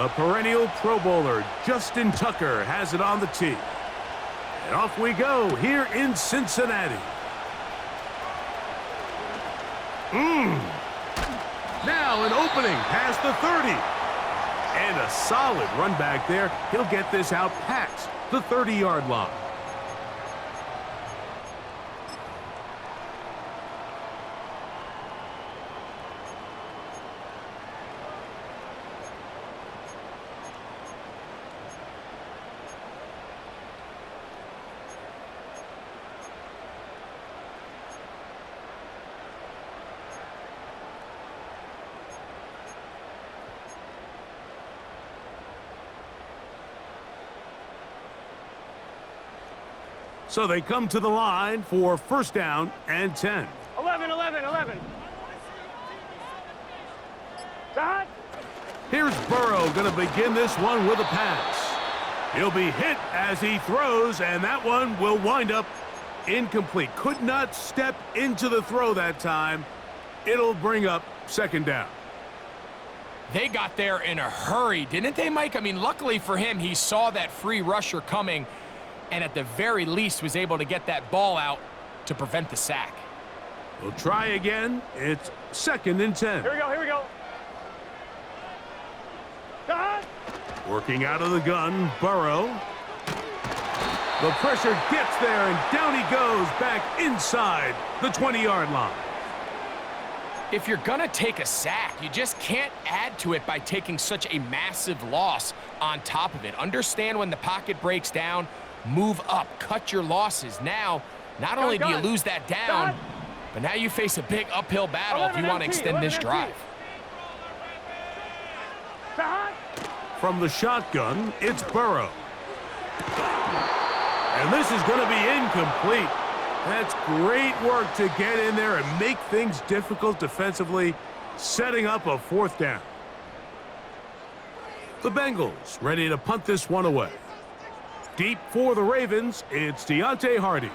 The perennial Pro Bowler, Justin Tucker, has it on the tee. And off we go here in Cincinnati. Now an opening past the 30. And a solid run back there. He'll get this out past the 30-yard line. So they come to the line for first down and 10. 11. Dot. Here's Burrow going to begin this one with a pass. He'll be hit as he throws, and that one will wind up incomplete. Could not step into the throw that time. It'll bring up second down. They got there in a hurry, didn't they, Mike? I mean, luckily for him, he saw that free rusher coming, and at the very least was able to get that ball out to prevent the sack. We'll try again. It's second and 10. Here we go. Dot. Working out of the gun, Burrow. The pressure gets there, and down he goes back inside the 20-yard line. If you're going to take a sack, you just can't add to it by taking such a massive loss on top of it. Understand when the pocket breaks down, move up, cut your losses. Now, not only do you lose that down, but now you face a big uphill battle if you want to extend this drive. From the shotgun, it's Burrow. And this is going to be incomplete. That's great work to get in there and make things difficult defensively, setting up a fourth down. The Bengals ready to punt this one away. Deep for the Ravens, it's Deontay Hardy.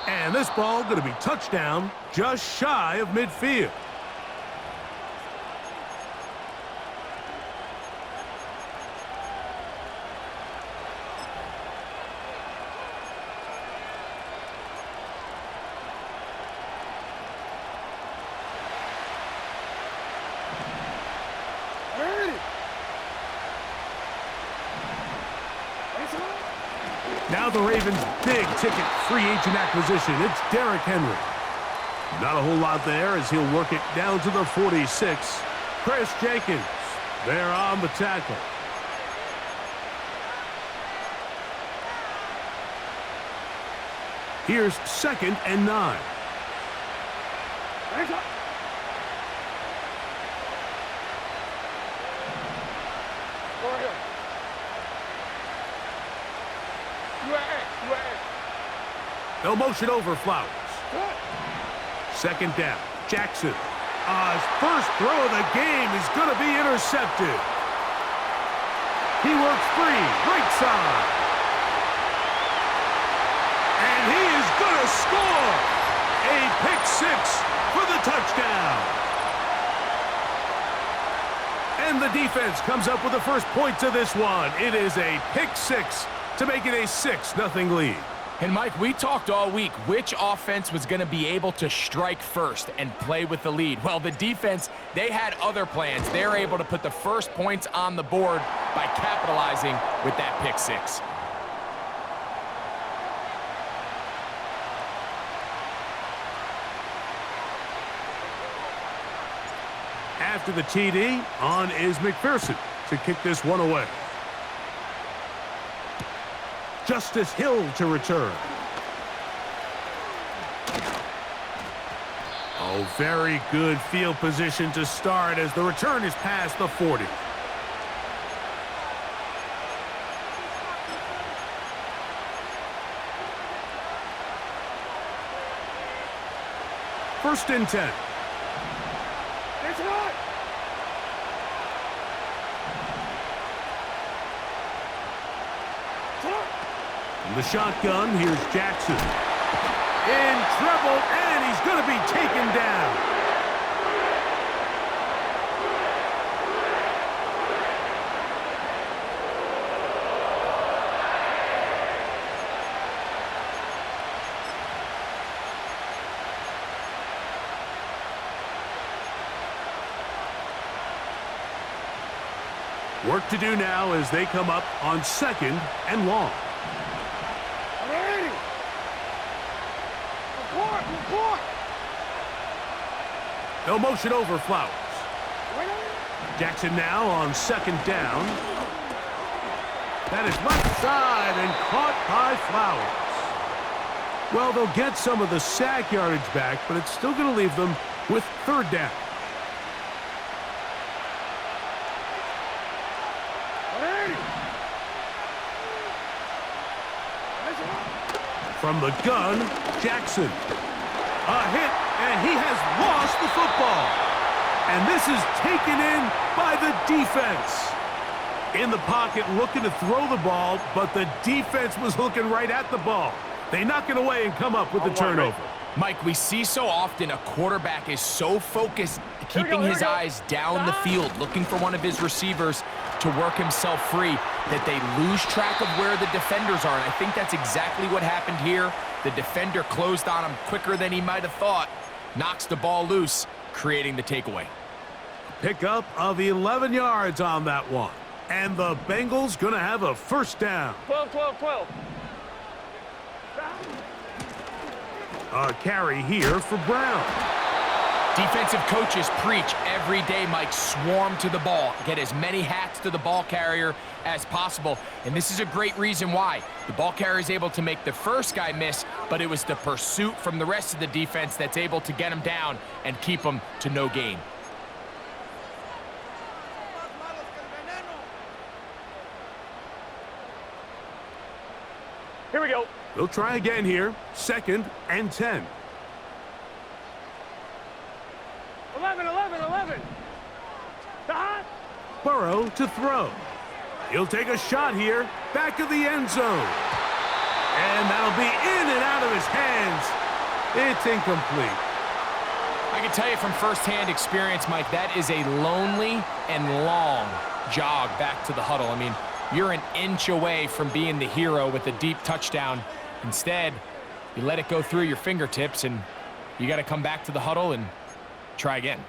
And this ball going to be touchdown just shy of midfield. Now the Ravens' big-ticket free agent acquisition. It's Derrick Henry. Not a whole lot there as he'll work it down to the 46. Chris Jenkins there on the tackle. Here's second and 9. They'll motion over Flowers. Second down. Jackson. His first throw of the game is going to be intercepted. He works free. Right side. And he is going to score. A pick six for the touchdown. And the defense comes up with the first point to this one. It is a pick six to make it a 6-0 lead. And, Mike, we talked all week which offense was going to be able to strike first and play with the lead. Well, the defense, they had other plans. They're able to put the first points on the board by capitalizing with that pick six. After the TD, on is McPherson to kick this one away. Justice Hill to return. Oh, very good field position to start as the return is past the 40. First and 10. From the shotgun, here's Jackson. in trouble, and he's going to be taken down. Work to do now as they come up on 2nd and long. They'll motion over Flowers. Jackson now on 2nd down. That is left side and caught by Flowers. Well, they'll get some of the sack yardage back, but it's still going to leave them with 3rd down. From the gun, Jackson. A hit, and he has lost the football. And this is taken in by the defense. In the pocket, looking to throw the ball, but the defense was looking right at the ball. They knock it away and come up with the turnover. Mike, we see so often a quarterback is so focused, keeping his eyes down the field, looking for one of his receivers to work himself free, that they lose track of where the defenders are. And I think that's exactly what happened here. The defender closed on him quicker than he might have thought, knocks the ball loose, creating the takeaway. Pickup of 11 yards on that one. And the Bengals going to have a 1st down. 12. A carry here for Brown. Defensive coaches preach every day, Mike, swarm to the ball. Get as many hats to the ball carrier as possible. And this is a great reason why. The ball carrier is able to make the first guy miss, but it was the pursuit from the rest of the defense that's able to get him down and keep him to no gain. Here we go. They'll try again here. 2nd and 10. 11. Stop. Burrow to throw. He'll take a shot here. Back of the end zone. And that'll be in and out of his hands. It's incomplete. I can tell you from firsthand experience, Mike, that is a lonely and long jog back to the huddle. I mean, you're an inch away from being the hero with a deep touchdown. Instead, you let it go through your fingertips, and you got to come back to the huddle and try again.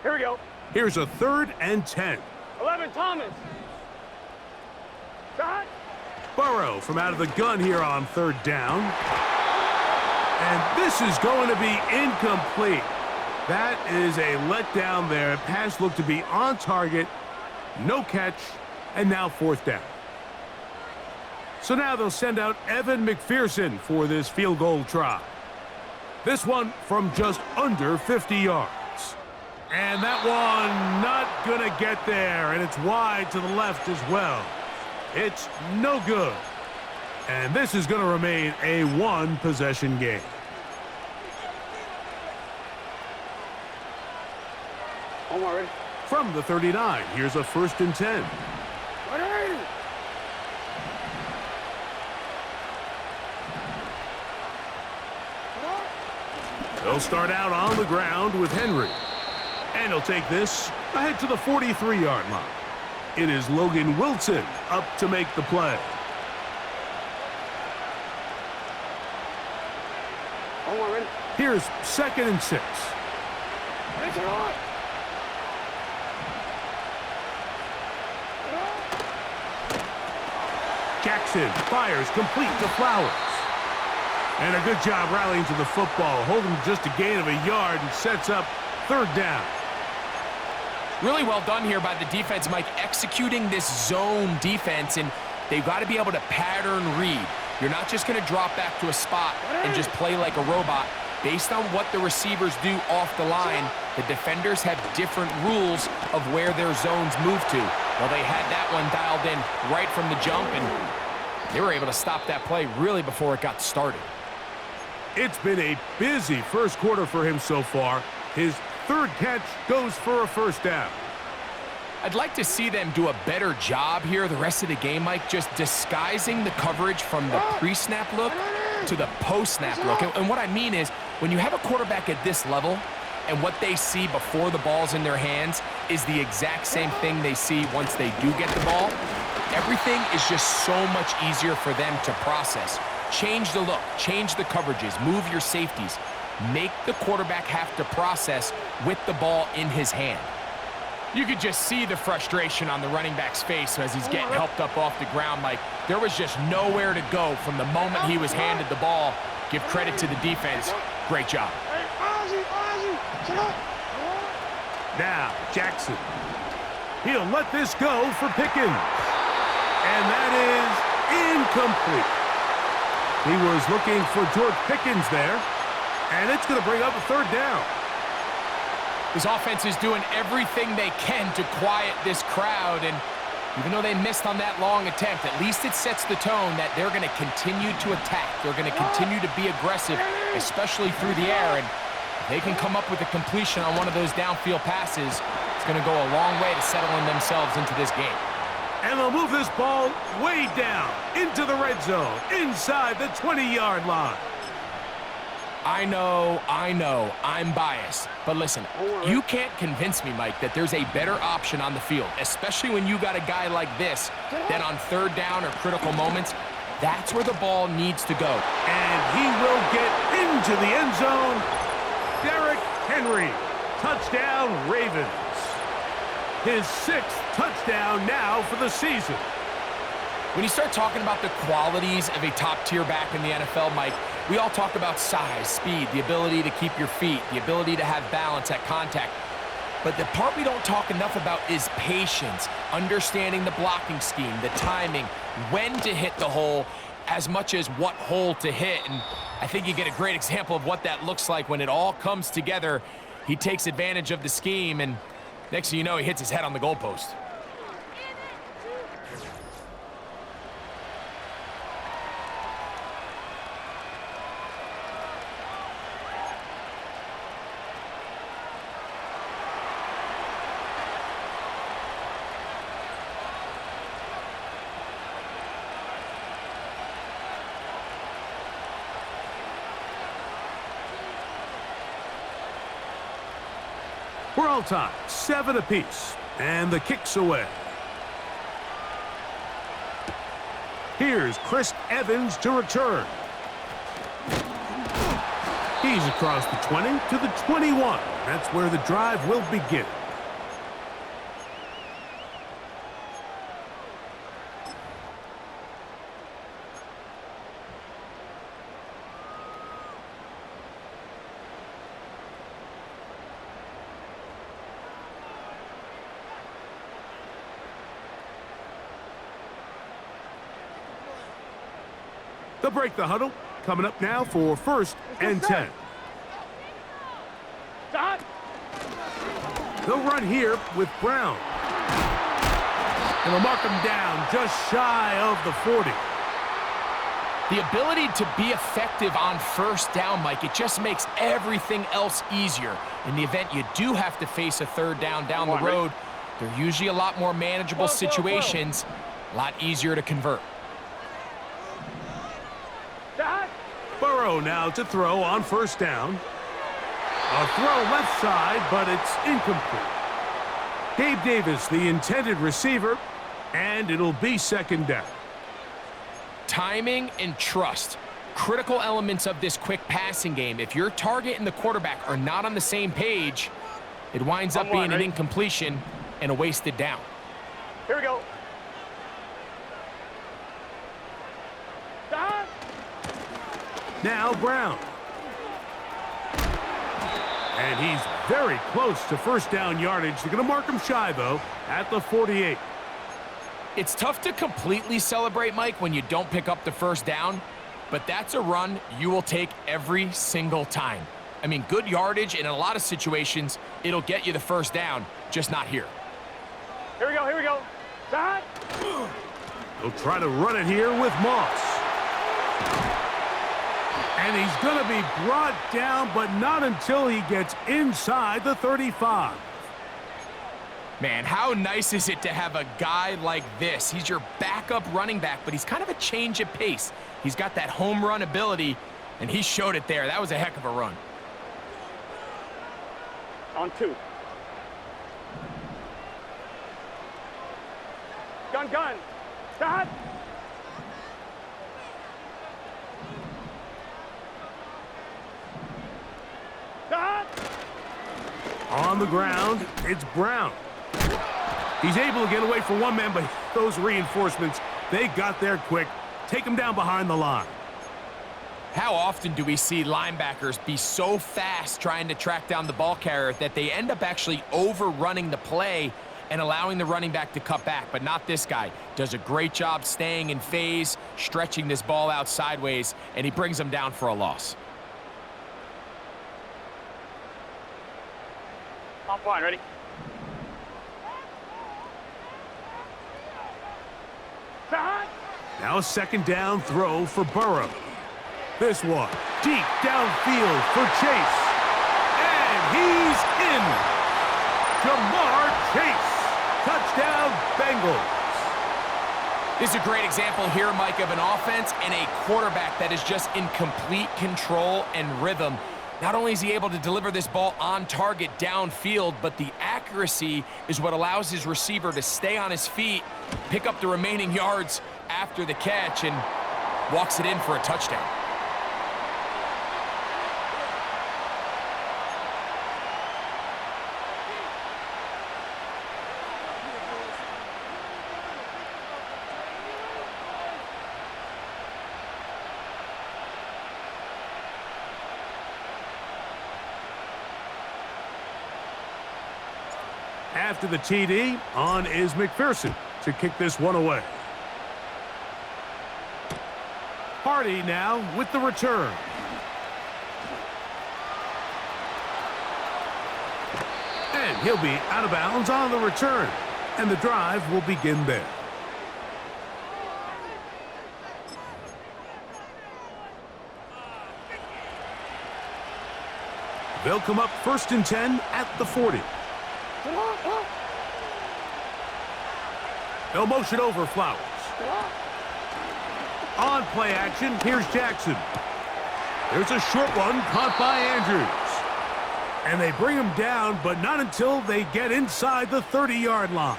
Here we go. Here's a 3rd and 10. 11, Thomas. Stop. Burrow from out of the gun here on 3rd down. And this is going to be incomplete. That is a letdown there. Pass looked to be on target. No catch. And now 4th down. So now they'll send out Evan McPherson for this field goal try. This one from just under 50 yards. And that one not going to get there. And it's wide to the left as well. It's no good. And this is going to remain a 1-possession game. Ready? From the 39, here's a 1st and 10. Ready? They'll start out on the ground with Henry. And he'll take this ahead to the 43-yard line. It is Logan Wilson up to make the play. Ready? Here's 2nd and 6. Jackson fires complete to Flowers. And a good job rallying to the football, holding just a gain of a yard and sets up 3rd down. Really well done here by the defense, Mike, executing this zone defense, and they've got to be able to pattern read. You're not just going to drop back to a spot and just play like a robot. Based on what the receivers do off the line, the defenders have different rules of where their zones move to. Well, they had that one dialed in right from the jump, and they were able to stop that play really before it got started. It's been a busy first quarter for him so far. His third catch goes for a first down. I'd like to see them do a better job here the rest of the game, Mike, just disguising the coverage from the pre-snap look to the post-snap look. And what I mean is, when you have a quarterback at this level and what they see before the ball's in their hands is the exact same thing they see once they do get the ball, everything is just so much easier for them to process. Change the look, change the coverages, move your safeties. Make the quarterback have to process with the ball in his hand. You could just see the frustration on the running back's face as he's getting helped up off the ground. Like, there was just nowhere to go from the moment he was handed the ball. Give credit to the defense. Great job. Now, Jackson. He'll let this go for Pickens. And that is incomplete. He was looking for George Pickens there. And it's going to bring up a third down. This offense is doing everything they can to quiet this crowd, and even though they missed on that long attempt, at least it sets the tone that they're going to continue to attack. They're going to continue to be aggressive, especially through the air, and if they can come up with a completion on one of those downfield passes, it's going to go a long way to settling themselves into this game. And they'll move this ball way down into the red zone, inside the 20-yard line. I know, I'm biased. But listen, you can't convince me, Mike, that there's a better option on the field, especially when you got a guy like this, that on third down or critical moments, that's where the ball needs to go. And he will get into the end zone. Derrick Henry, touchdown Ravens. His 6th touchdown now for the season. When you start talking about the qualities of a top-tier back in the NFL, Mike, we all talk about size, speed, the ability to keep your feet, the ability to have balance at contact. But the part we don't talk enough about is patience, understanding the blocking scheme, the timing, when to hit the hole, as much as what hole to hit. And I think you get a great example of what that looks like when it all comes together. He takes advantage of the scheme, and next thing you know, he hits his head on the goalpost. We're all tied, 7 apiece, and the kick's away. Here's Chris Evans to return. He's across the 20 to the 21. That's where the drive will begin. They'll break the huddle. Coming up now for 1st and 10. They'll run here with Brown. And they'll mark him down just shy of the 40. The ability to be effective on first down, Mike, it just makes everything else easier. In the event you do have to face a third down the road, they're usually a lot more manageable situations, a lot easier to convert. Burrow now to throw on 1st down. A throw left side, but it's incomplete. Gabe Davis, the intended receiver, and it'll be 2nd down. Timing and trust, critical elements of this quick passing game. If your target and the quarterback are not on the same page, it winds up being an incompletion and a wasted down. Here we go. Now Brown. And he's very close to 1st down yardage. They're going to mark him shy, though, at the 48. It's tough to completely celebrate, Mike, when you don't pick up the 1st down, but that's a run you will take every single time. I mean, good yardage, and in a lot of situations, it'll get you the 1st down, just not here. Here we go, here we go. Stop. They'll try to run it here with Moss. And he's going to be brought down, but not until he gets inside the 35. Man, how nice is it to have a guy like this? He's your backup running back, but he's kind of a change of pace. He's got that home run ability, and he showed it there. That was a heck of a run. On 2. Gun. Stop. Stop. On the ground, it's Brown. He's able to get away from one man, but those reinforcements, they got there quick. Take him down behind the line. How often do we see linebackers be so fast trying to track down the ball carrier that they end up actually overrunning the play and allowing the running back to cut back? But not this guy. Does a great job staying in phase, stretching this ball out sideways, and he brings them down for a loss. Offline, ready? Stop. Now a second down throw for Burrow. This one, deep downfield for Chase. And he's in. Jamar Chase. Touchdown, Bengals. This is a great example here, Mike, of an offense and a quarterback that is just in complete control and rhythm. Not only is he able to deliver this ball on target downfield, but the accuracy is what allows his receiver to stay on his feet, pick up the remaining yards after the catch, and walks it in for a touchdown. After the TD, on is McPherson to kick this one away. Hardy now with the return. And he'll be out of bounds on the return. And the drive will begin there. They'll come up 1st and 10 at the 40. They'll motion over Flowers. On play action, here's Jackson. There's a short one caught by Andrews. And they bring him down, but not until they get inside the 30-yard line.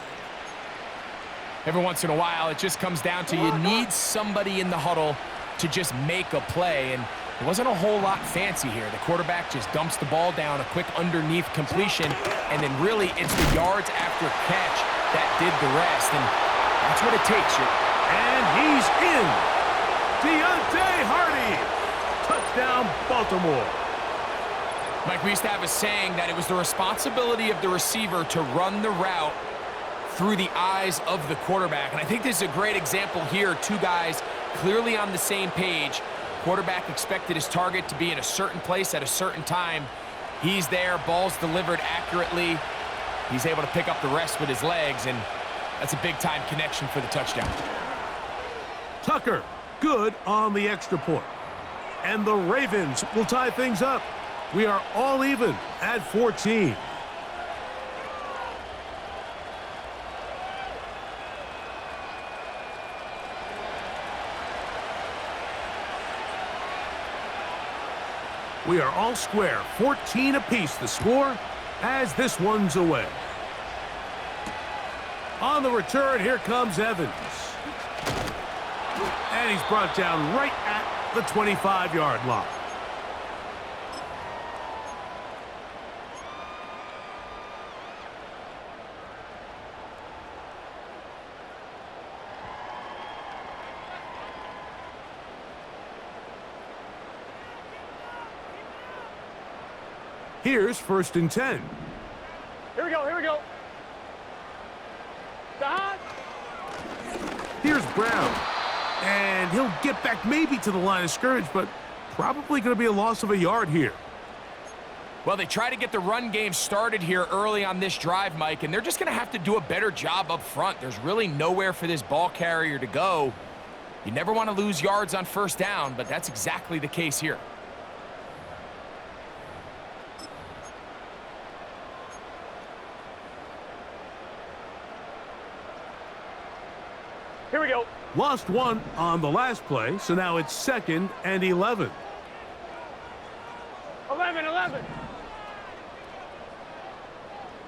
Every once in a while, it just comes down to you need somebody in the huddle to just make a play, and it wasn't a whole lot fancy here. The quarterback just dumps the ball down, a quick underneath completion, and then really it's the yards after catch that did the rest, and that's what it takes. And he's in. Deontay Hardy. Touchdown, Baltimore. Mike, we used to have a saying that it was the responsibility of the receiver to run the route through the eyes of the quarterback, and I think this is a great example here. Two guys clearly on the same page. Quarterback expected his target to be in a certain place at a certain time. He's there, ball's delivered accurately. He's able to pick up the rest with his legs, and that's a big-time connection for the touchdown. Tucker, good on the extra point. And the Ravens will tie things up. We are all even at 14. We are all square, 14 apiece the score as this one's away. On the return, here comes Evans. And he's brought down right at the 25-yard line. Here's 1st and 10. Here we go. Stop. Here's Brown. And he'll get back maybe to the line of scrimmage, but probably going to be a loss of a yard here. Well, they try to get the run game started here early on this drive, Mike, and they're just going to have to do a better job up front. There's really nowhere for this ball carrier to go. You never want to lose yards on first down, but that's exactly the case here. Here we go. Lost one on the last play, so now it's 2nd and 11. 11.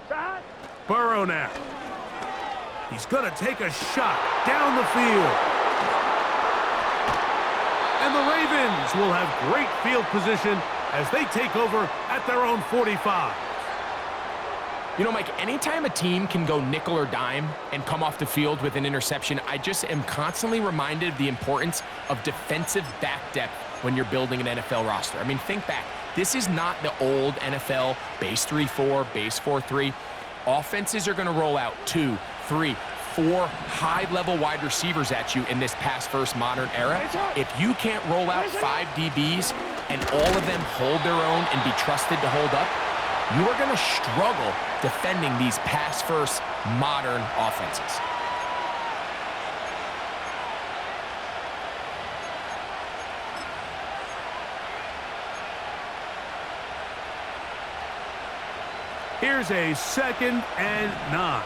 To hot. Burrow now. He's going to take a shot down the field. And the Ravens will have great field position as they take over at their own 45. You know, Mike, anytime a team can go nickel or dime and come off the field with an interception, I just am constantly reminded of the importance of defensive back depth when you're building an NFL roster. I mean, think back. This is not the old NFL base 3-4, base 4-3. Offenses are going to roll out 2, 3, 4 high-level wide receivers at you in this pass-first modern era. If you can't roll out 5 DBs and all of them hold their own and be trusted to hold up, you are going to struggle defending these pass-first modern offenses. Here's a 2nd and 9.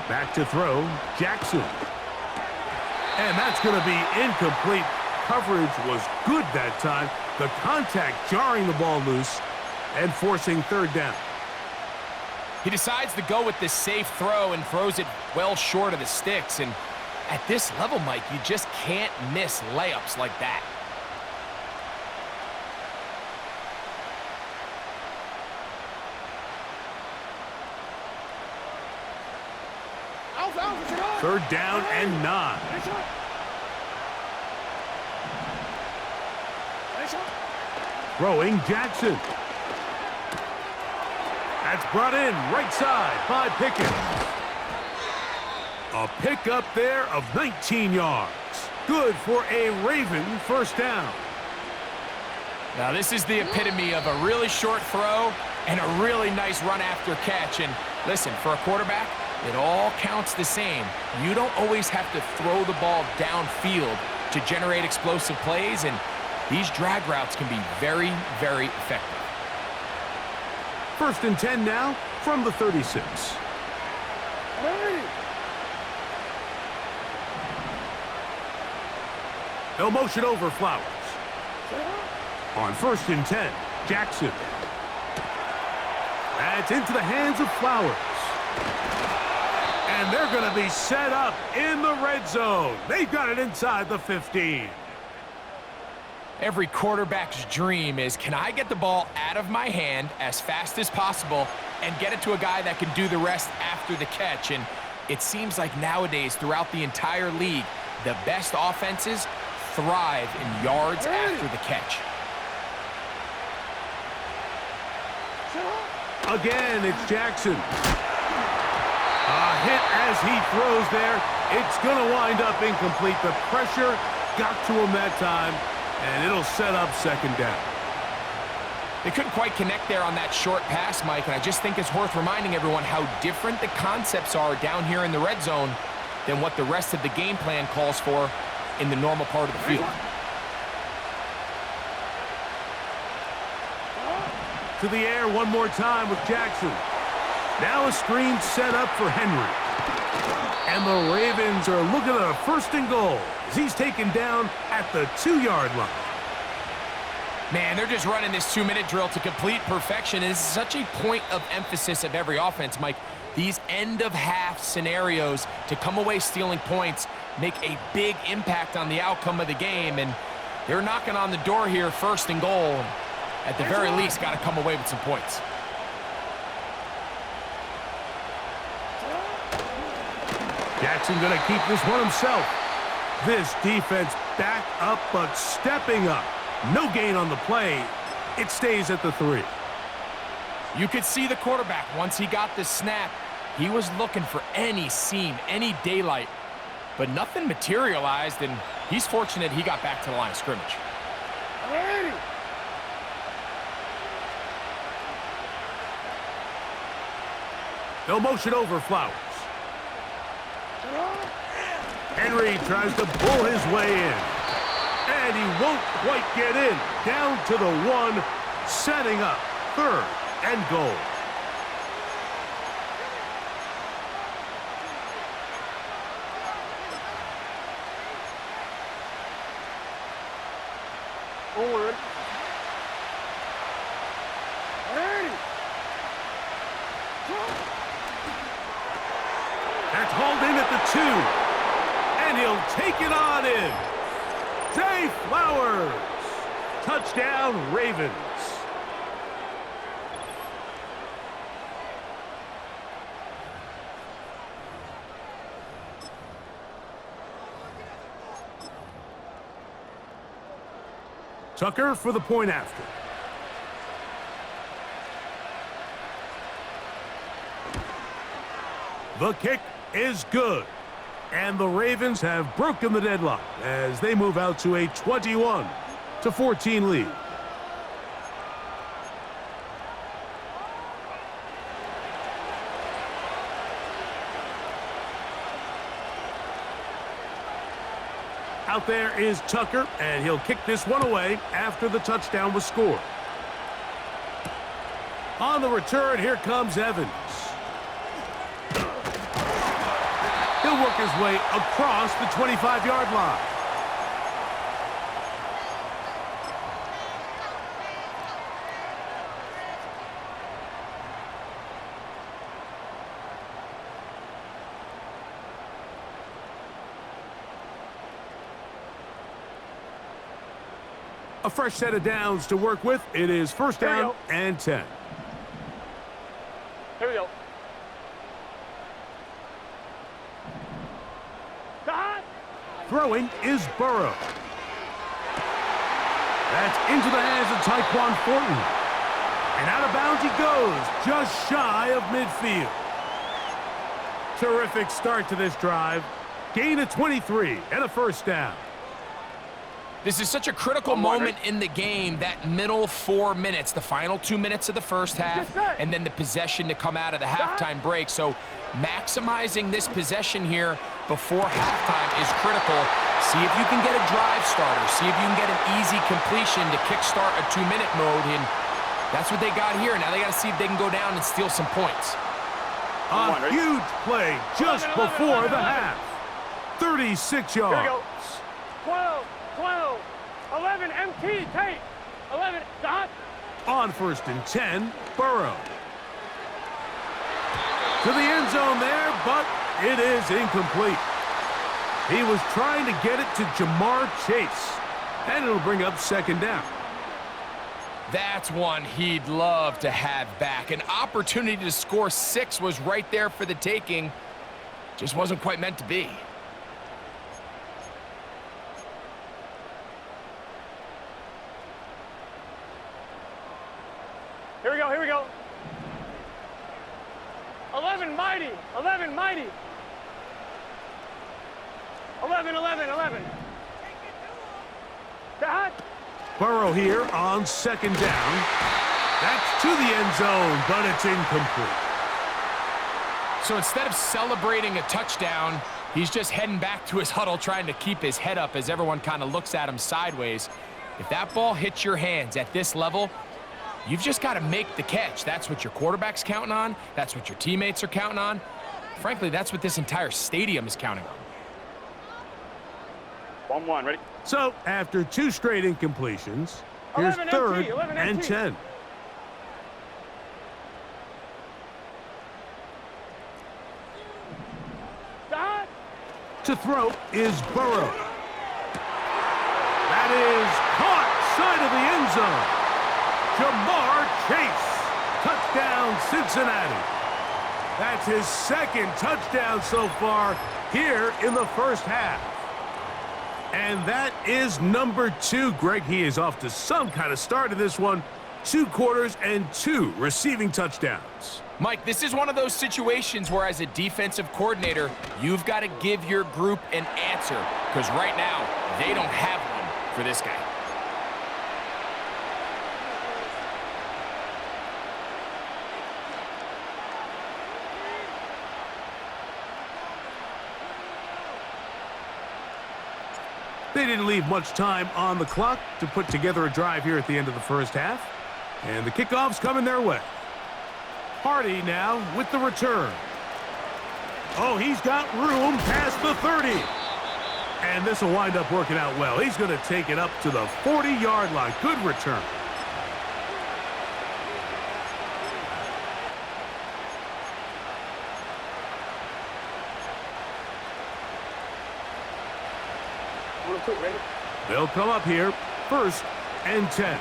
Back to throw, Jackson. And that's going to be incomplete. Coverage was good that time. The contact jarring the ball loose and forcing 3rd down. He decides to go with this safe throw and throws it well short of the sticks. And at this level, Mike, you just can't miss layups like that. Third down and 9. Throwing Jackson. That's brought in right side by Pickens. A pickup there of 19 yards. Good for a Raven first down. Now this is the epitome of a really short throw and a really nice run after catch. And listen, for a quarterback, it all counts the same. You don't always have to throw the ball downfield to generate explosive plays, and these drag routes can be very, very effective. 1st and 10 now from the 36. No motion over Flowers. On 1st and 10, Jackson. That's into the hands of Flowers. And they're going to be set up in the red zone. They've got it inside the 15. Every quarterback's dream is, can I get the ball out of my hand as fast as possible and get it to a guy that can do the rest after the catch? And it seems like nowadays, throughout the entire league, the best offenses thrive in yards after the catch. Again, it's Jackson. A hit as he throws there. It's going to wind up incomplete. The pressure got to him that time, and it'll set up 2nd down. They couldn't quite connect there on that short pass, Mike, and I just think it's worth reminding everyone how different the concepts are down here in the red zone than what the rest of the game plan calls for in the normal part of the field. To the air one more time with Jackson. Now a screen set up for Henry. And the Ravens are looking at a 1st and goal as he's taken down at the 2-yard line. Man, they're just running this 2-minute drill to complete perfection. It is such a point of emphasis of every offense, Mike. These end-of-half scenarios to come away stealing points make a big impact on the outcome of the game. And they're knocking on the door here, 1st and goal. At the very least, got to come away with some points. Jackson going to keep this one himself. This defense back up, but stepping up. No gain on the play. It stays at the 3. You could see the quarterback, once he got the snap, he was looking for any seam, any daylight, but nothing materialized, and he's fortunate he got back to the line of scrimmage. No motion over Flowers. Henry tries to pull his way in. And he won't quite get in. Down to the 1, setting up 3rd and goal. Forward. 30. That's hauled in at the 2. And he'll take it on in. Zay Flowers. Touchdown, Ravens. Tucker for the point after. The kick is good. And the Ravens have broken the deadlock as they move out to a 21-14 lead. Out there is Tucker, and he'll kick this one away after the touchdown was scored. On the return, here comes Evans. He'll work his way across the 25-yard line. A fresh set of downs to work with. It is first down and 10. Here we go. Throwing is Burrow. That's into the hands of Tyquan Thornton. And out of bounds he goes, just shy of midfield. Terrific start to this drive. Gain of 23 and a first down. This is such a critical moment in the game, that middle 4 minutes, the final 2 minutes of the first half, and then the possession to come out of the halftime break. So maximizing this possession here before halftime is critical. See if you can get a drive starter. See if you can get an easy completion to kickstart a 2-minute mode. And that's what they got here. Now they got to see if they can go down and steal some points. A huge play just before the half. 36 yards. Here we go. 12, 12, 11, MT, Tate. 11, dot. On first and 10, Burrow. To the end zone there, but it is incomplete. He was trying to get it to Jamar Chase, and it'll bring up second down. That's one he'd love to have back. An opportunity to score 6 was right there for the taking. Just wasn't quite meant to be. Here we go, here we go. 11, mighty. 11, mighty. 11, 11, 11. Dot. Burrow here on second down. That's to the end zone, but it's incomplete. So instead of celebrating a touchdown, he's just heading back to his huddle trying to keep his head up as everyone kind of looks at him sideways. If that ball hits your hands at this level, you've just got to make the catch. That's what your quarterback's counting on. That's what your teammates are counting on. Frankly, that's what this entire stadium is counting on. 1-1, ready? So, after 2 straight incompletions, here's 11 third MT, 11 and MT. 10. Dot. To throw is Burrow. That is caught side of the end zone. Jamar Chase. Touchdown, Cincinnati. That's his second touchdown so far here in the first half. And that is number 2. Greg, he is off to some kind of start in this one. 2 quarters and 2 receiving touchdowns. Mike, this is one of those situations where as a defensive coordinator, you've got to give your group an answer. Because right now, they don't have one for this guy. They didn't leave much time on the clock to put together a drive here at the end of the first half. And the kickoff's coming their way. Hardy now with the return. Oh, he's got room past the 30. And this will wind up working out well. He's going to take it up to the 40-yard line. Good return. They'll come up here, 1st and 10.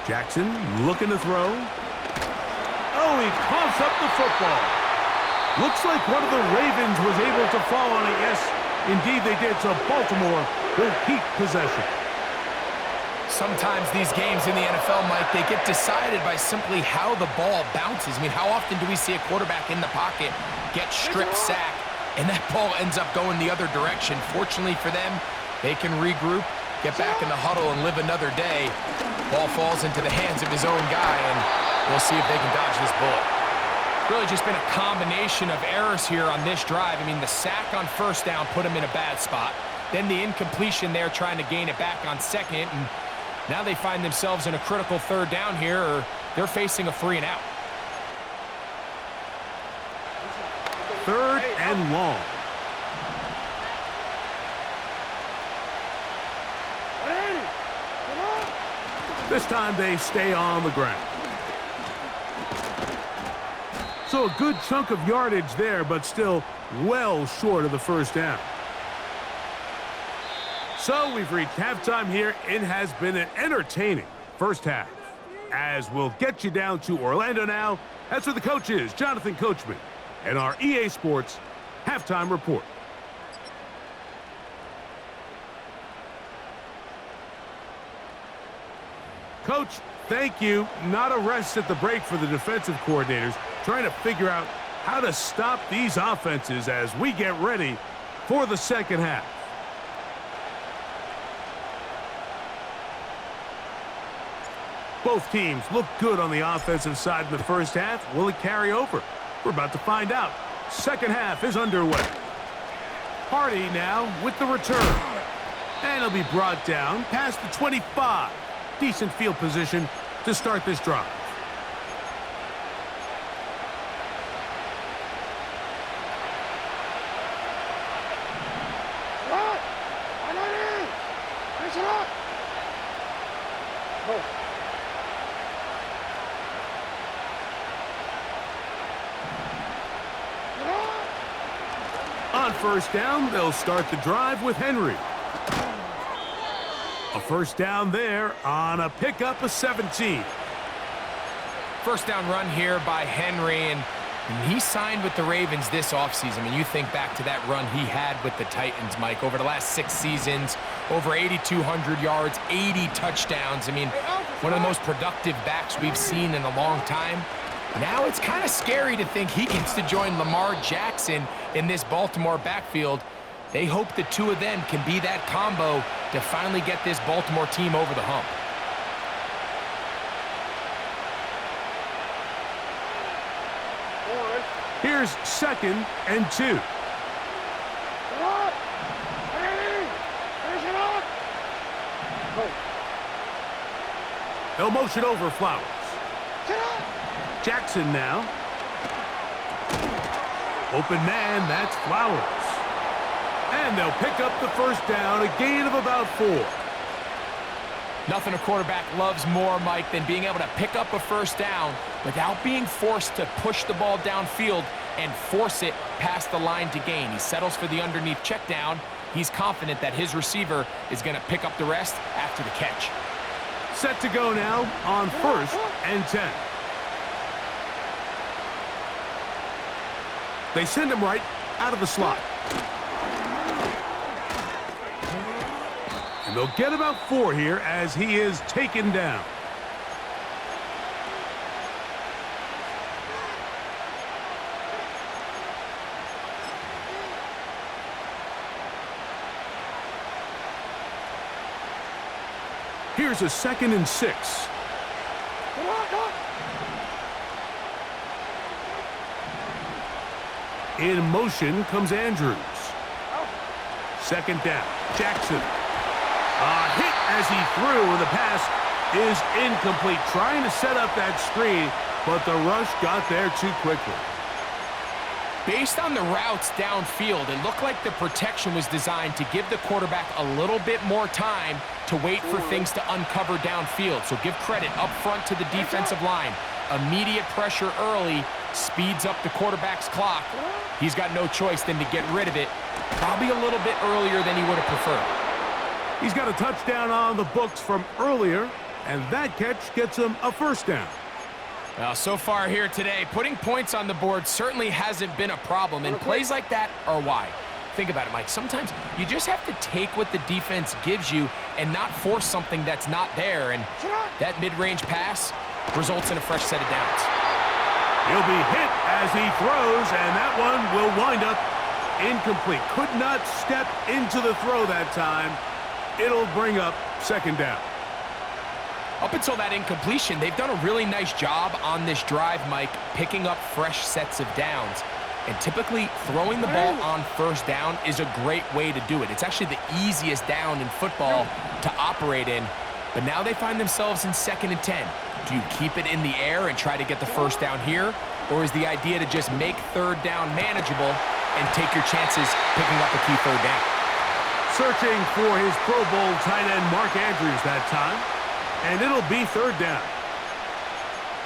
Jackson looking to throw. Oh, he coughs up the football. Looks like one of the Ravens was able to fall on it. Yes, indeed they did. So Baltimore will keep possession. Sometimes these games in the NFL, Mike, they get decided by simply how the ball bounces. I mean, how often do we see a quarterback in the pocket get strip sacked, and that ball ends up going the other direction? Fortunately for them, they can regroup, get back in the huddle, and live another day. Ball falls into the hands of his own guy, and we'll see if they can dodge this bullet. Really just been a combination of errors here on this drive. I mean, the sack on 1st down put him in a bad spot. Then the incompletion there trying to gain it back on 2nd, and now they find themselves in a critical 3rd down here, or they're facing a 3 and out. 3rd and long. This time they stay on the ground. So a good chunk of yardage there, but still well short of the 1st down. So we've reached halftime here. It has been an entertaining first half. As we'll get you down to Orlando now. That's where the coach is, Jonathan Coachman, and our EA Sports halftime report. Coach, thank you. Not a rest at the break for the defensive coordinators, trying to figure out how to stop these offenses as we get ready for the second half. Both teams look good on the offensive side in the first half. Will it carry over? We're about to find out. Second half is underway. Hardy now with the return. And he'll be brought down past the 25. Decent field position to start this drive. On 1st down, they'll start the drive with Henry. A 1st down there on a pickup of 17. 1st down run here by Henry, and he signed with the Ravens this offseason. I mean, you think back to that run he had with the Titans, Mike, over the last 6 seasons, over 8,200 yards, 80 touchdowns. I mean, one of the most productive backs we've seen in a long time. Now it's kind of scary to think he gets to join Lamar Jackson in this Baltimore backfield. They hope the two of them can be that combo to finally get this Baltimore team over the hump. Here's 2nd and 2. They'll motion over Flowers. Jackson now. Open man, that's Flowers. And they'll pick up the 1st down, a gain of about 4. Nothing a quarterback loves more, Mike, than being able to pick up a 1st down without being forced to push the ball downfield and force it past the line to gain. He settles for the underneath check down. He's confident that his receiver is going to pick up the rest after the catch. Set to go now on 1st and 10. They send him right out of the slot. And they'll get about 4 here as he is taken down. Here's a 2nd and 6. In motion comes Andrews. Second down, Jackson. A hit as he threw, and the pass is incomplete. Trying to set up that screen, but the rush got there too quickly. Based on the routes downfield, it looked like the protection was designed to give the quarterback a little bit more time to wait for things to uncover downfield. So give credit up front to the defensive line. Immediate pressure early speeds up the quarterback's clock. He's got no choice than to get rid of it, probably a little bit earlier than he would have preferred. He's got a touchdown on the books from earlier, and that catch gets him a first down. Well, so far here today, putting points on the board certainly hasn't been a problem, and plays like that are why. Think about it, Mike. Sometimes you just have to take what the defense gives you and not force something that's not there, and that mid-range pass results in a fresh set of downs. He'll be hit as he throws, and that one will wind up incomplete. Could not step into the throw that time. It'll bring up second down. Up until that incompletion, they've done a really nice job on this drive, Mike, picking up fresh sets of downs. And typically, throwing the ball on first down is a great way to do it. It's actually the easiest down in football to operate in. But now they find themselves in 2nd and 10. Do you keep it in the air and try to get the first down here? Or is the idea to just make third down manageable and take your chances picking up a key third down? Searching for his Pro Bowl tight end Mark Andrews that time. And it'll be third down.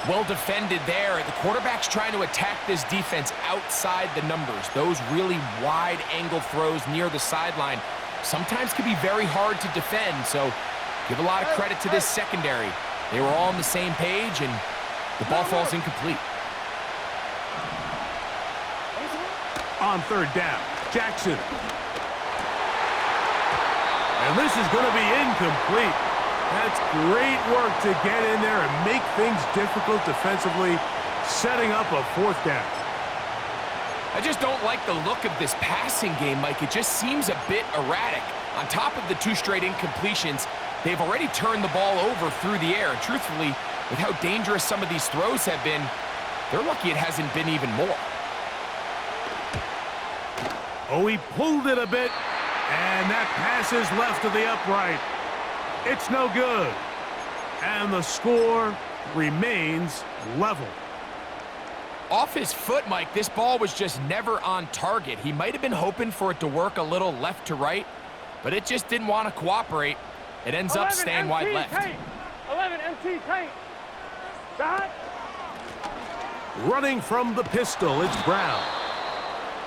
Well defended there. The quarterback's trying to attack this defense outside the numbers. Those really wide angle throws near the sideline sometimes can be very hard to defend. So give a lot of credit to this secondary. They were all on the same page, and the ball falls incomplete. On third down, Jackson. And this is going to be incomplete. That's great work to get in there and make things difficult defensively, setting up a fourth down. I just don't like the look of this passing game, Mike. It just seems a bit erratic. On top of the 2 straight incompletions, they've already turned the ball over through the air. And truthfully, with how dangerous some of these throws have been, they're lucky it hasn't been even more. Oh, he pulled it a bit, and that pass is left to the upright. It's no good. And the score remains level. Off his foot, Mike, this ball was just never on target. He might have been hoping for it to work a little left to right, but it just didn't want to cooperate. It ends up staying wide left. 11 MT tank. Shot. Running from the pistol, it's Brown.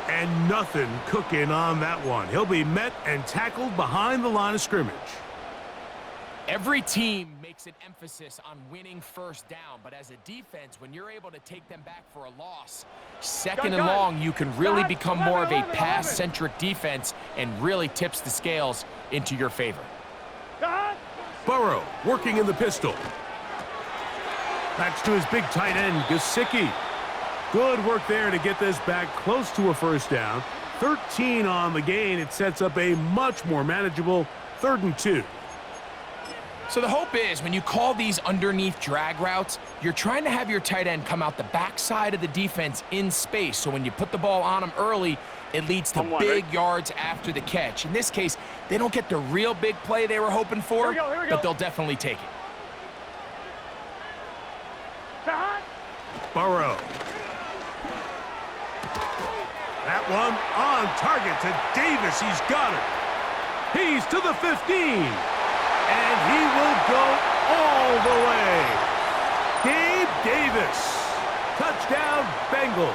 And nothing cooking on that one. He'll be met and tackled behind the line of scrimmage. Every team makes an emphasis on winning first down, but as a defense, when you're able to take them back for a loss, second and long, you can really become more of a pass-centric defense and really tips the scales into your favor. Burrow working in the pistol. Patch to his big tight end, Gesicki. Good work there to get this back close to a first down. 13 on the gain. It sets up a much more manageable 3rd and 2. So the hope is when you call these underneath drag routes, you're trying to have your tight end come out the backside of the defense in space. So when you put the ball on him early, it leads to big yards after the catch. In this case, they don't get the real big play they were hoping for, but they'll definitely take it. Burrow. That one on target to Davis. He's got it. He's to the 15. And he will go all the way. Gabe Davis. Touchdown, Bengals.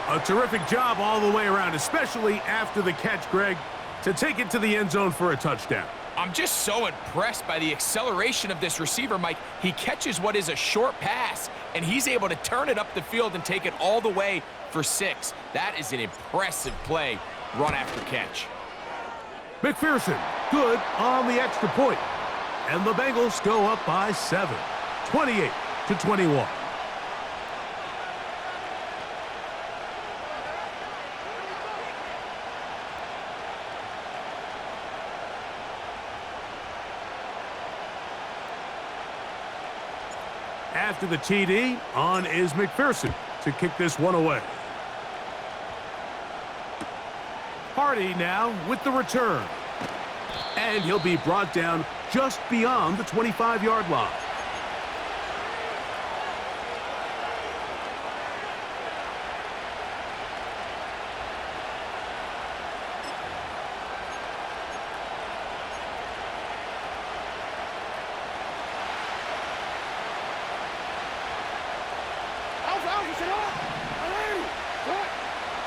A terrific job all the way around, especially after the catch, Greg, to take it to the end zone for a touchdown. I'm just so impressed by the acceleration of this receiver, Mike. He catches what is a short pass, and he's able to turn it up the field and take it all the way for 6. That is an impressive play, run after catch. McPherson, good on the extra point. And the Bengals go up by 7, 28-21. After the TD, on is McPherson to kick this one away. Hardy now with the return. And he'll be brought down just beyond the 25-yard line.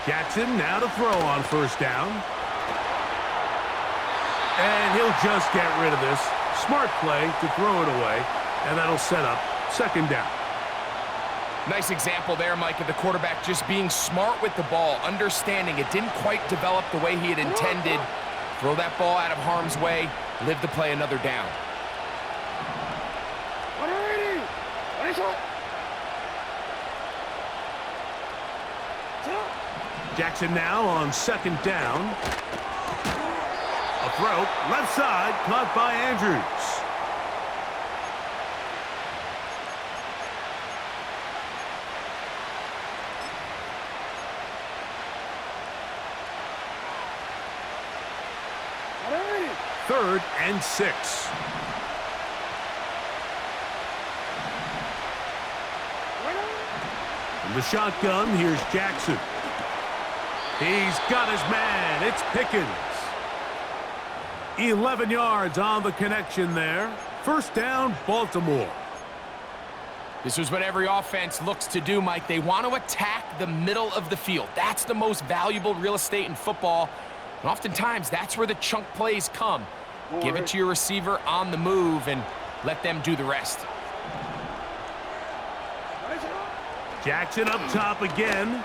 Jackson now to throw on first down. And he'll just get rid of this. Smart play to throw it away, and that'll set up second down. Nice example there, Mike, of the quarterback just being smart with the ball, understanding it didn't quite develop the way he had intended. Throw that ball out of harm's way, live to play another down. Jackson now on second down. A throw, left side, caught by Andrews. Third and 6. From the shotgun, here's Jackson. He's got his man. It's Pickens. 11 yards on the connection there. First down, Baltimore. This is what every offense looks to do, Mike. They want to attack the middle of the field. That's the most valuable real estate in football. And oftentimes, that's where the chunk plays come. Give it to your receiver on the move and let them do the rest. Jackson up top again.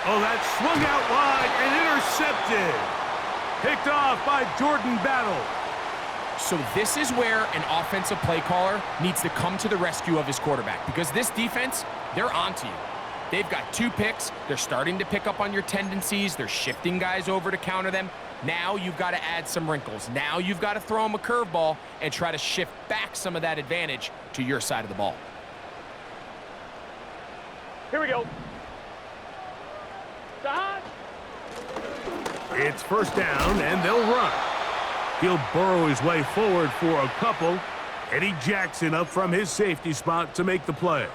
Oh, that swung out wide and intercepted. Picked off by Jordan Battle. So this is where an offensive play caller needs to come to the rescue of his quarterback, because this defense, they're onto you. They've got 2 picks. They're starting to pick up on your tendencies. They're shifting guys over to counter them. Now you've got to add some wrinkles. Now you've got to throw them a curveball and try to shift back some of that advantage to your side of the ball. Here we go. It's first down, and they'll run. He'll burrow his way forward for a couple. Eddie Jackson up from his safety spot to make the play.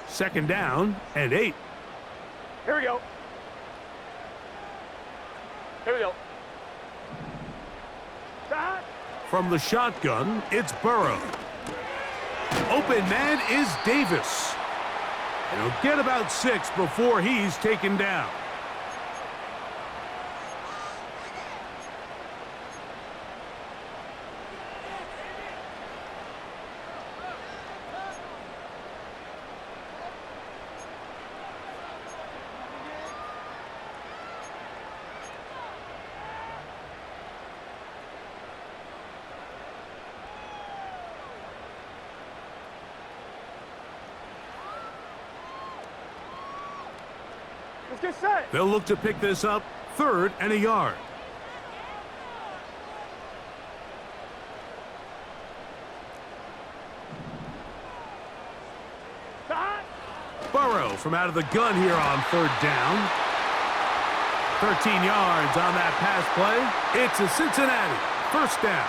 Second down and 8. Here we go. Here we go. From the shotgun, it's Burrow. Open man is Davis. And he'll get about 6 before he's taken down. Let's get set. They'll look to pick this up, 3rd and a yard. Burrow from out of the gun here on 3rd down. 13 yards on that pass play. It's a Cincinnati first down.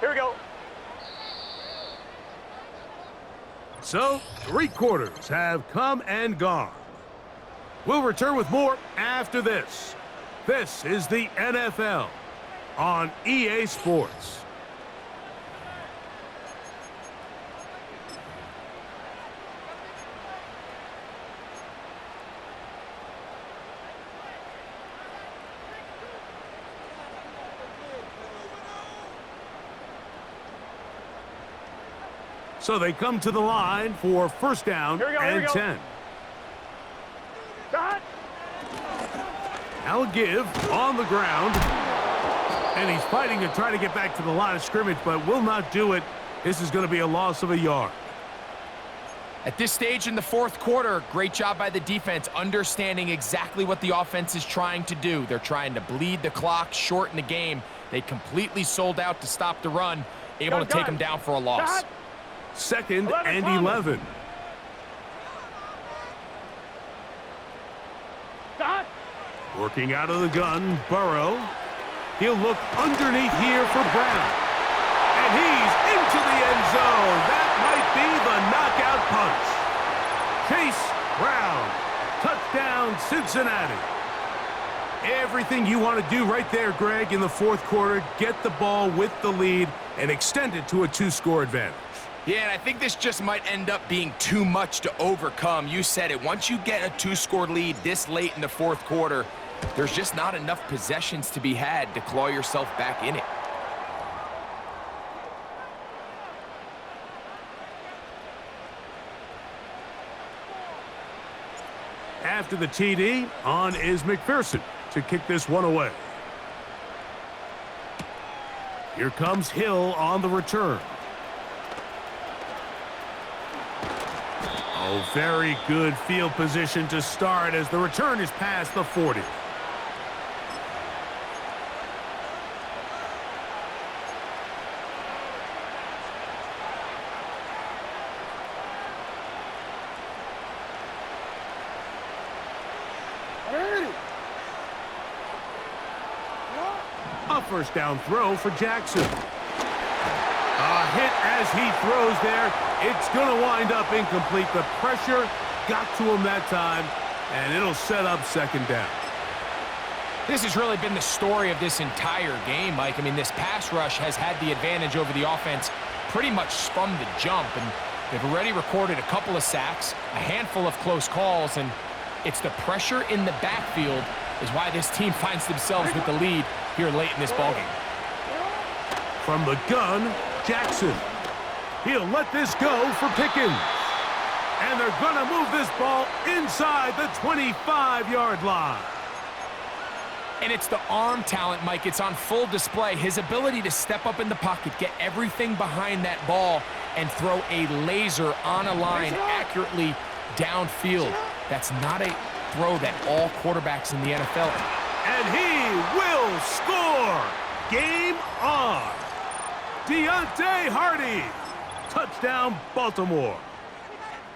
Here we go. So, 3 quarters have come and gone. We'll return with more after this. This is the NFL on EA Sports. So they come to the line for first down and 10. Now give on the ground. And he's fighting to try to get back to the line of scrimmage, but will not do it. This is going to be a loss of a yard. At this stage in the fourth quarter, great job by the defense, understanding exactly what the offense is trying to do. They're trying to bleed the clock, shorten the game. They completely sold out to stop the run, able to take them down for a loss. Second and 11. Working out of the gun, Burrow. He'll look underneath here for Brown. And he's into the end zone. That might be the knockout punch. Chase Brown. Touchdown, Cincinnati. Everything you want to do right there, Greg, in the fourth quarter. Get the ball with the lead and extend it to a 2-score advantage. Yeah, and I think this just might end up being too much to overcome. You said it. Once you get a 2-score lead this late in the fourth quarter, there's just not enough possessions to be had to claw yourself back in it. After the TD, on is McPherson to kick this one away. Here comes Hill on the return. Oh, very good field position to start as the return is past the 40. A first down throw for Jackson. A hit as he throws there. It's going to wind up incomplete. The pressure got to him that time, and it'll set up second down. This has really been the story of this entire game, Mike. I mean, this pass rush has had the advantage over the offense pretty much from the jump, and they've already recorded a couple of sacks, a handful of close calls, and it's the pressure in the backfield is why this team finds themselves with the lead here late in this ballgame. From the gun, Jackson. He'll let this go for Pickens. And they're going to move this ball inside the 25-yard line. And it's the arm talent, Mike. It's on full display. His ability to step up in the pocket, get everything behind that ball, and throw a laser on a line accurately downfield. That's not a throw that all quarterbacks in the NFL. And he will score. Game on. Deontay Hardy. Touchdown, Baltimore.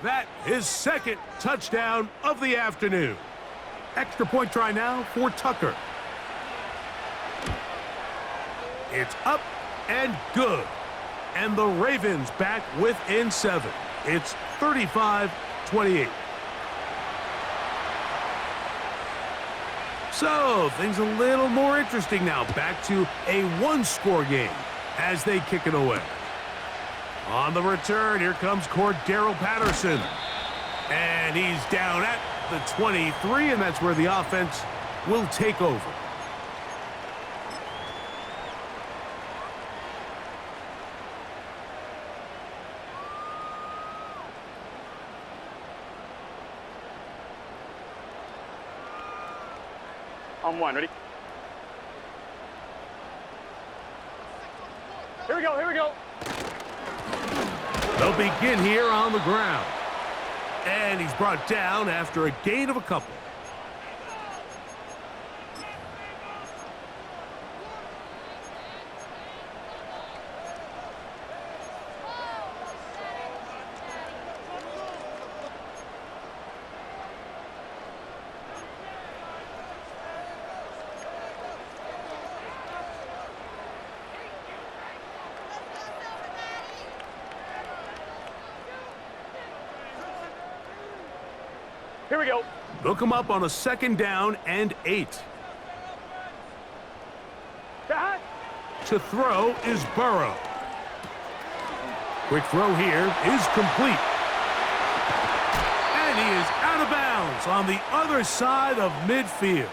That is second touchdown of the afternoon. Extra point try now for Tucker. It's up and good. And the Ravens back within 7. It's 35-28. So, things a little more interesting now. Back to a 1-score game as they kick it away. On the return, here comes Cordero Patterson. And he's down at the 23, and that's where the offense will take over. On one, ready? Here we go, here we go. They'll begin here on the ground. And he's brought down after a gain of a couple. Here we go. They'll come up on a 2nd down and 8. To throw is Burrow. Quick throw here is complete. And he is out of bounds on the other side of midfield.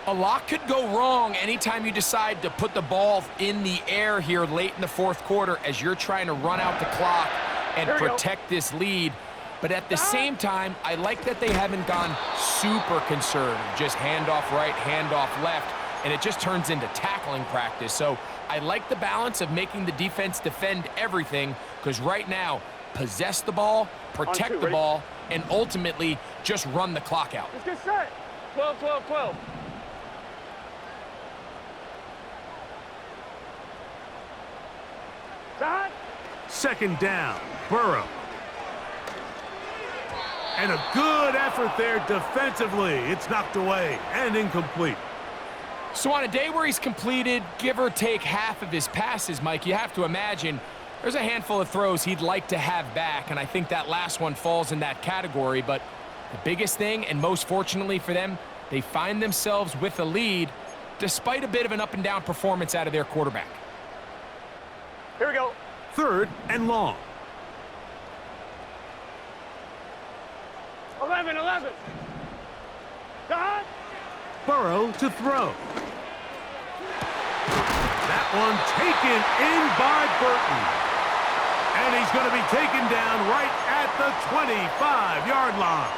A lot could go wrong anytime you decide to put the ball in the air here late in the fourth quarter as you're trying to run out the clock and protect this lead. But at the same time, I like that they haven't gone super conservative. Just handoff right, handoff left, and it just turns into tackling practice. So I like the balance of making the defense defend everything, because right now, possess the ball, protect the ball, and ultimately just run the clock out. Let's get set. 12, 12, 12. Shot. Second down, Burrow. And a good effort there defensively. It's knocked away and incomplete. So on a day where he's completed, give or take half of his passes, Mike, you have to imagine there's a handful of throws he'd like to have back, and I think that last one falls in that category. But the biggest thing, and most fortunately for them, they find themselves with a lead despite a bit of an up-and-down performance out of their quarterback. Here we go. Third and long. 11, 11. Shot. Burrow to throw. That one taken in by Burton. And he's going to be taken down right at the 25-yard line.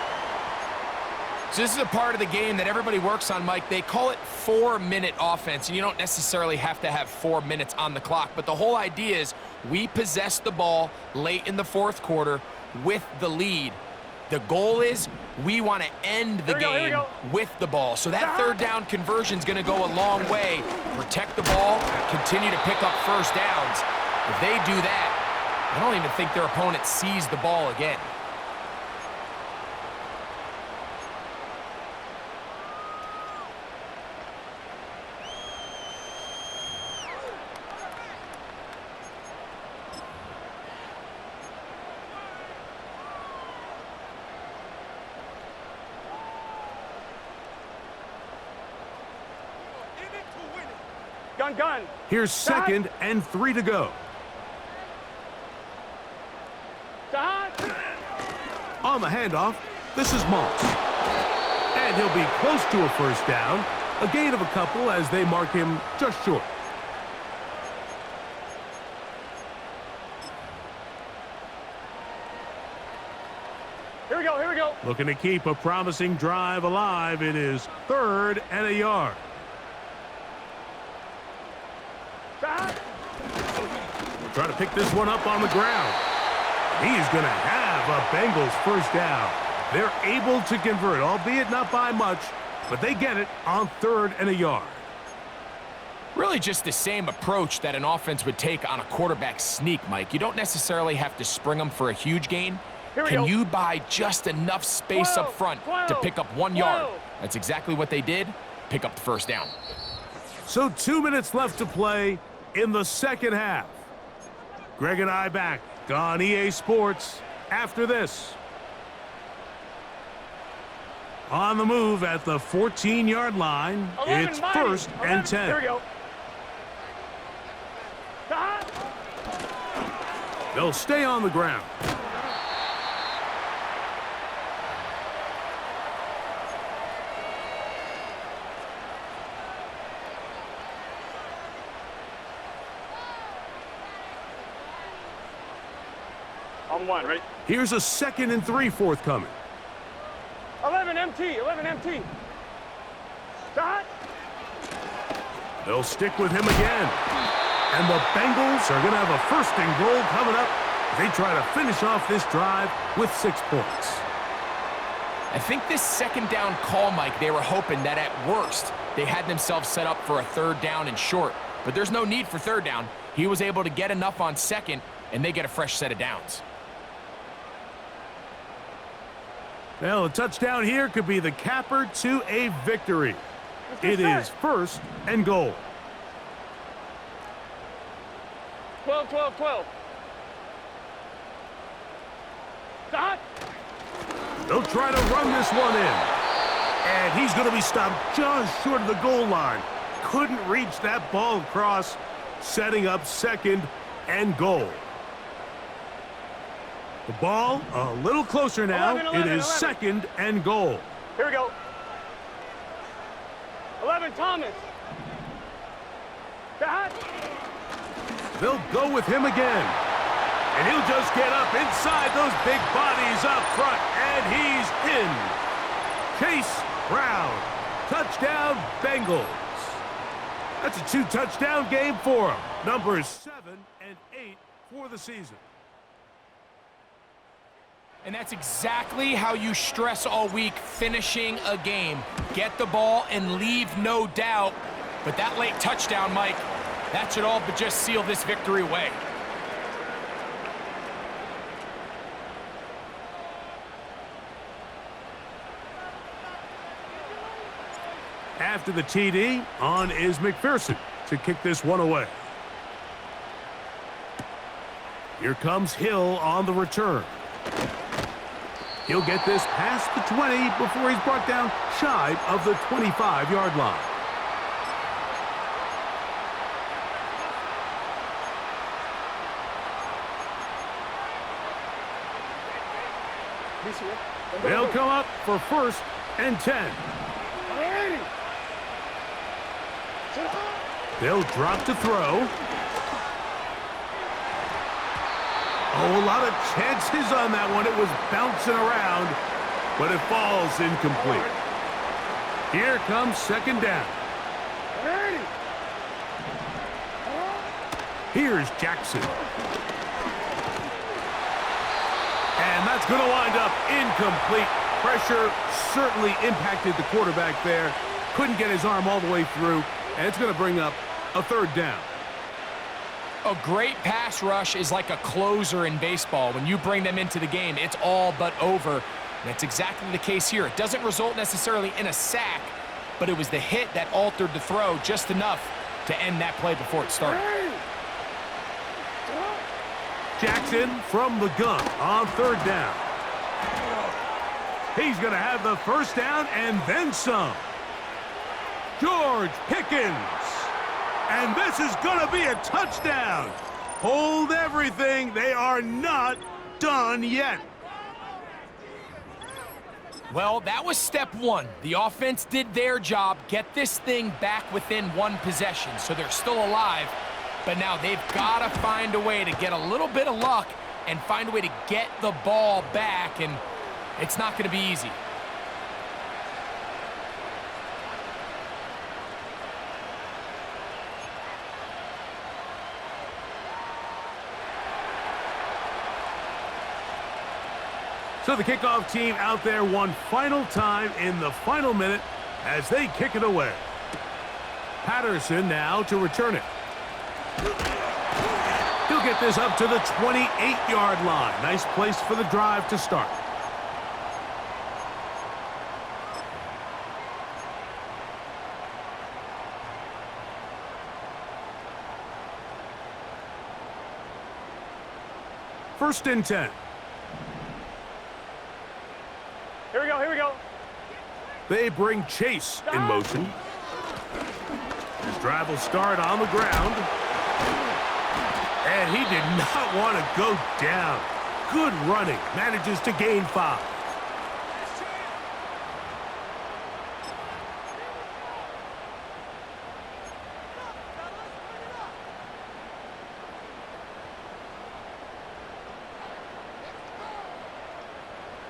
So this is a part of the game that everybody works on, Mike. They call it 4-minute offense, and you don't necessarily have to have 4 minutes on the clock. But the whole idea is we possess the ball late in the fourth quarter with the lead. The goal is we want to end the game with the ball. So that third down conversion is going to go a long way. Protect the ball, continue to pick up first downs. If they do that, I don't even think their opponent sees the ball again. Gun. Here's second and 3 to go. Shot. On the handoff, this is Moss. And he'll be close to a first down. A gain of a couple as they mark him just short. Here we go. Looking to keep a promising drive alive. It is 3rd and a yard. Shot. Trying to pick this one up on the ground. He's going to have a Bengals first down. They're able to convert, albeit not by much, but they get it on 3rd and a yard. Really just the same approach that an offense would take on a quarterback sneak, Mike. You don't necessarily have to spring them for a huge gain. Can you buy just enough space up front to pick up 1 yard? That's exactly what they did. Pick up the first down. So 2 minutes left to play in the second half. Greg and I back on EA Sports after this. On the move at the 14-yard line. It's 1st and 10. Here we go. Shot. They'll stay on the ground. On 1, right? Here's a 2nd and 3 forthcoming. 11 MT. Shot. They'll stick with him again. And the Bengals are going to have a 1st and goal coming up. They try to finish off this drive with 6 points. I think this 2nd down call, Mike, they were hoping that at worst they had themselves set up for a 3rd down and short. But there's no need for 3rd down. He was able to get enough on 2nd, and they get a fresh set of downs. Well, a touchdown here could be the capper to a victory. It is 1st and goal. 12. Shot. They'll try to run this one in. And he's going to be stopped just short of the goal line. Couldn't reach that ball across, setting up 2nd and goal. The ball a little closer now. 11, it is 2nd and goal. Here we go. 11 Thomas. Shot. They'll go with him again. And he'll just get up inside those big bodies up front. And he's in. Chase Brown. Touchdown, Bengals. That's a 2-touchdown game for him. Numbers 7 and 8 for the season. And that's exactly how you stress all week, finishing a game. Get the ball and leave no doubt. But that late touchdown, Mike, that should all but just seal this victory away. After the TD, on is McPherson to kick this one away. Here comes Hill on the return. He'll get this past the 20 before he's brought down shy of the 25-yard line. They'll come up for 1st and 10. They'll drop to throw. Oh, a lot of chances on that one. It was bouncing around, but it falls incomplete. Here comes 2nd down. Here's Jackson. And that's going to wind up incomplete. Pressure certainly impacted the quarterback there. Couldn't get his arm all the way through, and it's going to bring up a 3rd down. A great pass rush is like a closer in baseball. When you bring them into the game, it's all but over. And that's exactly the case here. It doesn't result necessarily in a sack, but it was the hit that altered the throw just enough to end that play before it started. Jackson from the gun on 3rd down. He's going to have the 1st down and then some. George Pickens. And this is going to be a touchdown. Hold everything. They are not done yet. Well, that was step 1. The offense did their job, get this thing back within 1 possession. So they're still alive, but now they've got to find a way to get a little bit of luck and find a way to get the ball back, and it's not going to be easy. So the kickoff team out there one final time in the final minute as they kick it away. Patterson now to return it. He'll get this up to the 28-yard line. Nice place for the drive to start. First and 10. Here we go, here we go. They bring Chase in motion. His drive will start on the ground. And he did not want to go down. Good running. Manages to gain 5.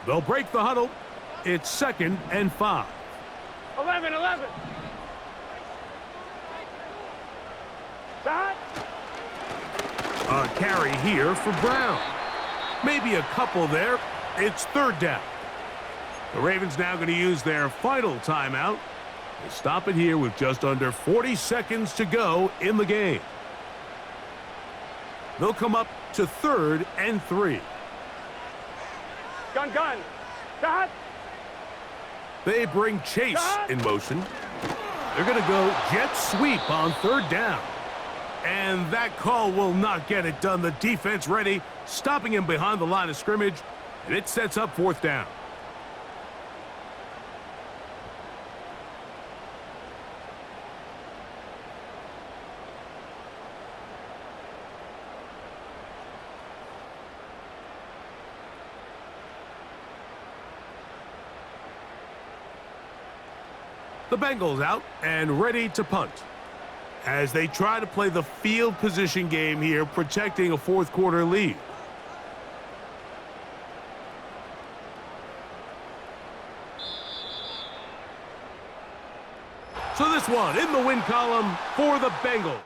They'll break the huddle. It's 2nd and 5. 11. Shot. A carry here for Brown. Maybe a couple there. It's 3rd down. The Ravens now going to use their final timeout. They stop it here with just under 40 seconds to go in the game. They'll come up to 3rd and 3. Gun. Shot. They bring Chase in motion. They're going to go jet sweep on 3rd down. And that call will not get it done. The defense ready, stopping him behind the line of scrimmage, and it sets up 4th down. The Bengals out and ready to punt as they try to play the field position game here, protecting a 4th quarter lead. So this one in the win column for the Bengals.